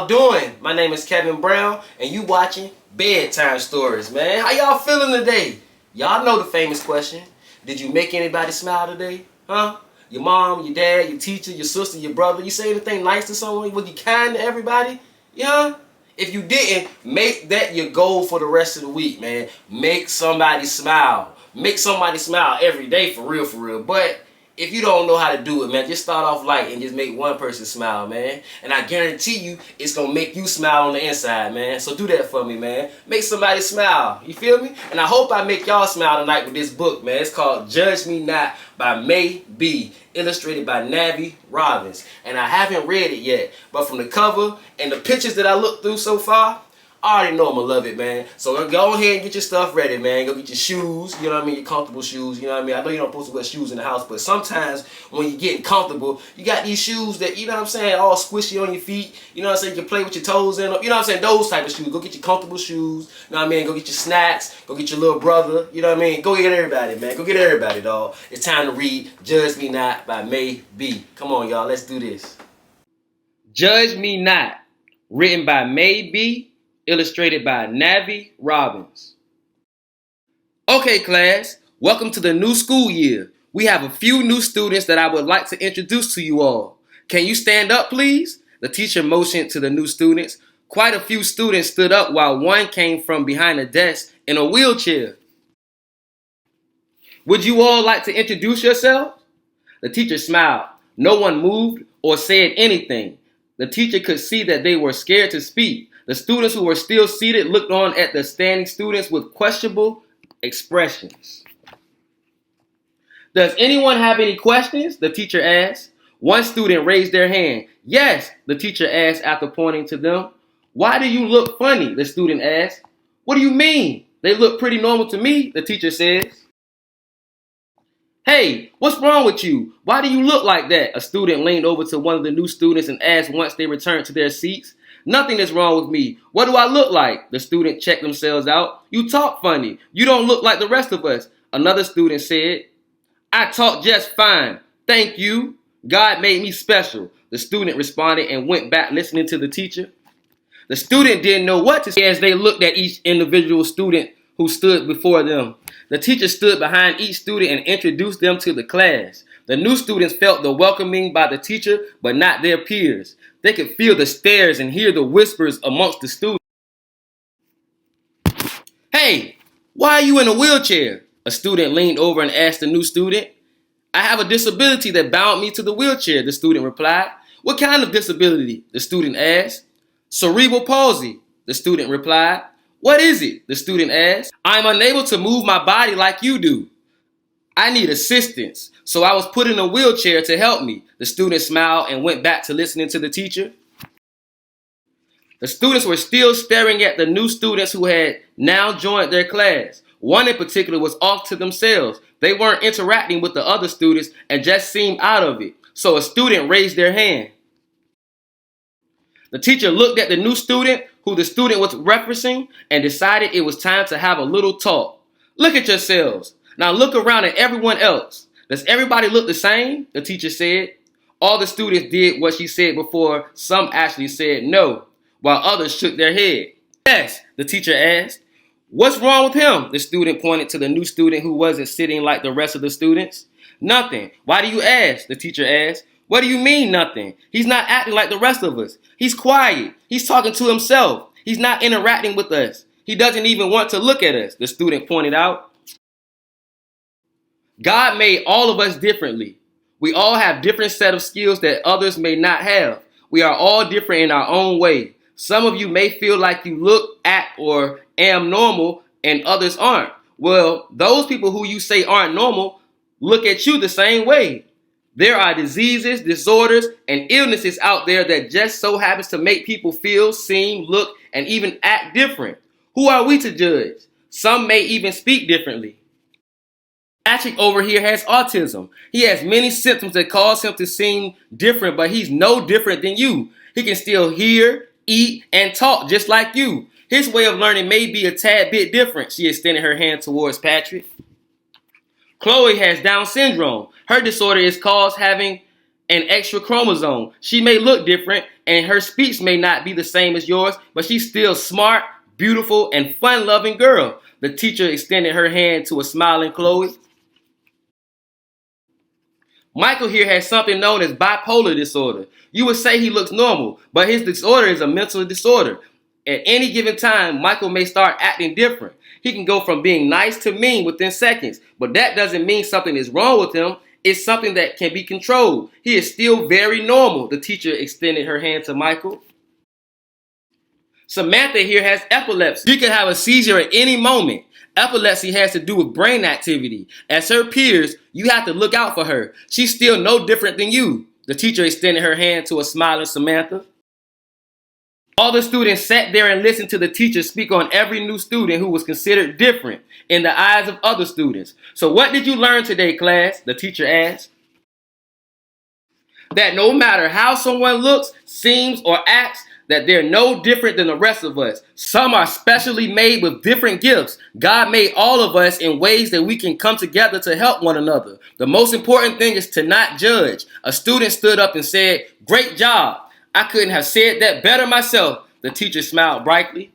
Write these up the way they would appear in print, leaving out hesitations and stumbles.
y'all doing? My name is Kevin Brown, and you watching Bedtime Stories, man. How y'all feeling today? Y'all know the famous question. Did you make anybody smile today? Huh? Your mom, your dad, your teacher, your sister, your brother. You say anything nice to someone? Was you kind to everybody? Yeah? If you didn't, make that your goal for the rest of the week, man. Make somebody smile. Make somebody smile every day, for real, for real. But if you don't know how to do it, man, just start off light and just make one person smile, man. And I guarantee you, it's going to make you smile on the inside, man. So do that for me, man. Make somebody smile. You feel me? And I hope I make y'all smile tonight with this book, man. It's called Judge Me Not by May B. Illustrated by Navi Robbins. And I haven't read it yet. But from the cover and the pictures that I looked through so far, I already know I'm going to love it, man. So go ahead and get your stuff ready, man. Go get your shoes, you know what I mean, your comfortable shoes, you know what I mean. I know you don't supposed to wear shoes in the house, but sometimes when you're getting comfortable, you got these shoes that, you know what I'm saying, all squishy on your feet. You know what I'm saying, you can play with your toes in them. You know what I'm saying, those type of shoes. Go get your comfortable shoes, you know what I mean. Go get your snacks, go get your little brother, you know what I mean. Go get everybody, man. Go get everybody, dog. It's time to read Judge Me Not by May B. Come on, y'all, let's do this. Judge Me Not, written by May B. Illustrated by Navi Robbins. Okay, class, welcome to the new school year. We have a few new students that I would like to introduce to you all. Can you stand up, please? The teacher motioned to the new students. Quite a few students stood up while one came from behind a desk in a wheelchair. Would you all like to introduce yourself? The teacher smiled. No one moved or said anything. The teacher could see that they were scared to speak. The students who were still seated looked on at the standing students with questionable expressions. Does anyone have any questions? The teacher asked. One student raised their hand. Yes, the teacher asked after pointing to them. Why do you look funny? The student asked. What do you mean? They look pretty normal to me, the teacher says. Hey, what's wrong with you? Why do you look like that? A student leaned over to one of the new students and asked once they returned to their seats. Nothing is wrong with me. What do I look like? The student checked themselves out. You talk funny. You don't look like the rest of us. Another student said, I talk just fine. Thank you. God made me special. The student responded and went back listening to the teacher. The student didn't know what to say as they looked at each individual student who stood before them. The teacher stood behind each student and introduced them to the class. The new students felt the welcoming by the teacher, but not their peers. They could feel the stares and hear the whispers amongst the students. Hey, why are you in a wheelchair? A student leaned over and asked the new student. I have a disability that bound me to the wheelchair, the student replied. What kind of disability? The student asked. Cerebral palsy, the student replied. What is it? The student asked. I'm unable to move my body like you do. I need assistance, so I was put in a wheelchair to help me. The student smiled and went back to listening to the teacher. The students were still staring at the new students who had now joined their class. One in particular was off to themselves. They weren't interacting with the other students and just seemed out of it. So a student raised their hand. The teacher looked at the new student who the student was referencing and decided it was time to have a little talk. Look at yourselves. Now look around at everyone else. Does everybody look the same? The teacher said. All the students did what she said before. Some actually said no, while others shook their head. Yes, the teacher asked. What's wrong with him? The student pointed to the new student who wasn't sitting like the rest of the students. Nothing. Why do you ask? The teacher asked. What do you mean nothing? He's not acting like the rest of us. He's quiet. He's talking to himself. He's not interacting with us. He doesn't even want to look at us, the student pointed out. God made all of us differently. We all have different set of skills that others may not have. We are all different in our own way. Some of you may feel like you look, act, or am normal and others aren't. Well, those people who you say aren't normal look at you the same way. There are diseases, disorders, and illnesses out there that just so happens to make people feel, seem, look, and even act different. Who are we to judge? Some may even speak differently. Patrick over here has autism. He has many symptoms that cause him to seem different, but he's no different than you. He can still hear, eat, and talk just like you. His way of learning may be a tad bit different. She extended her hand towards Patrick. Chloe has Down syndrome. Her disorder is caused having an extra chromosome. She may look different and her speech may not be the same as yours, but she's still smart, beautiful, and fun-loving girl. The teacher extended her hand to a smiling Chloe. Michael here has something known as bipolar disorder. You would say he looks normal, but his disorder is a mental disorder. At any given time, Michael may start acting different. He can go from being nice to mean within seconds, but that doesn't mean something is wrong with him. It's something that can be controlled. He is still very normal. The teacher extended her hand to Michael. Samantha here has epilepsy. She could have a seizure at any moment. Epilepsy has to do with brain activity. As her peers, you have to look out for her. She's still no different than you. The teacher extended her hand to a smiling Samantha. All the students sat there and listened to the teacher speak on every new student who was considered different in the eyes of other students. So what did you learn today, class? The teacher asked. That no matter how someone looks, seems, or acts, that they're no different than the rest of us. Some are specially made with different gifts. God made all of us in ways that we can come together to help one another. The most important thing is to not judge. A student stood up and said, "Great job. I couldn't have said that better myself." The teacher smiled brightly.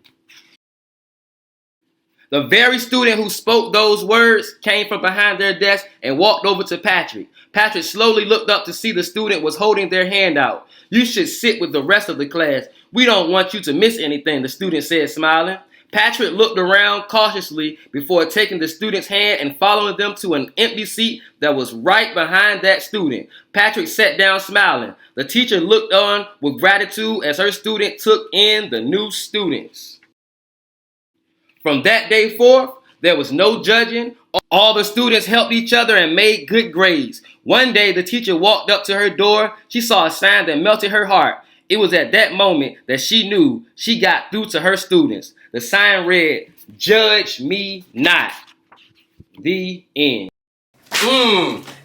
The very student who spoke those words came from behind their desk and walked over to Patrick. Patrick slowly looked up to see the student was holding their hand out. "You should sit with the rest of the class. We don't want you to miss anything," the student said, smiling. Patrick looked around cautiously before taking the student's hand and following them to an empty seat that was right behind that student. Patrick sat down smiling. The teacher looked on with gratitude as her student took in the new students. From that day forth, there was no judging. All the students helped each other and made good grades. One day, the teacher walked up to her door. She saw a sign that melted her heart. It was at that moment that she knew she got through to her students. The sign read, "Judge me not." The end.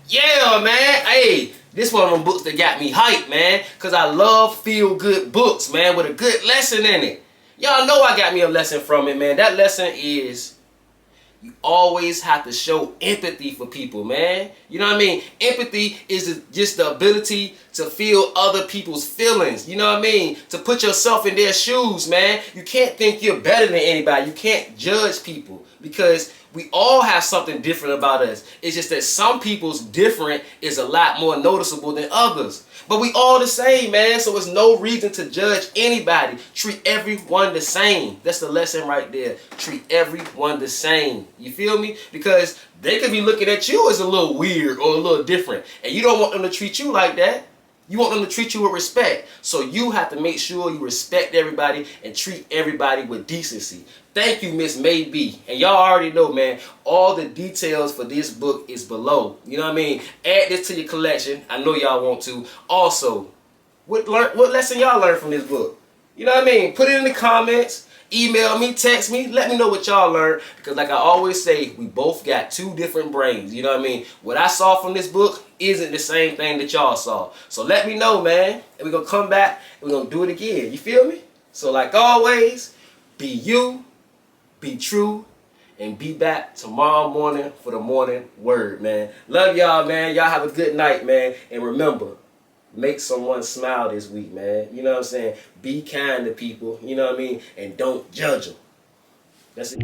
Yeah, man. Hey, this one of them books that got me hyped, man. Because I love feel-good books, man, with a good lesson in it. Y'all know I got me a lesson from it, man. That lesson is you always have to show empathy for people, man. You know what I mean? Empathy is just the ability to feel other people's feelings. You know what I mean? To put yourself in their shoes, man. You can't think you're better than anybody. You can't judge people because we all have something different about us. It's just that some people's different is a lot more noticeable than others. But we all the same, man. So there's no reason to judge anybody. Treat everyone the same. That's the lesson right there. Treat everyone the same. You feel me? Because they could be looking at you as a little weird or a little different. And you don't want them to treat you like that. You want them to treat you with respect. So you have to make sure you respect everybody and treat everybody with decency. Thank you, Miss Maybe. And y'all already know, man, all the details for this book is below. You know what I mean? Add this to your collection. I know y'all want to. Also, what lesson y'all learned from this book? You know what I mean? Put it in the comments. Email me, text me, let me know what y'all learned. Because like I always say, we both got two different brains. You know what I mean? What I saw from this book isn't the same thing that y'all saw. So let me know, man. And we're going to come back and we're going to do it again. You feel me? So like always, be you, be true, and be back tomorrow morning for the morning word, man. Love y'all, man. Y'all have a good night, man. And remember, make someone smile this week, man. You know what I'm saying? Be kind to people, you know what I mean? And don't judge them. That's it.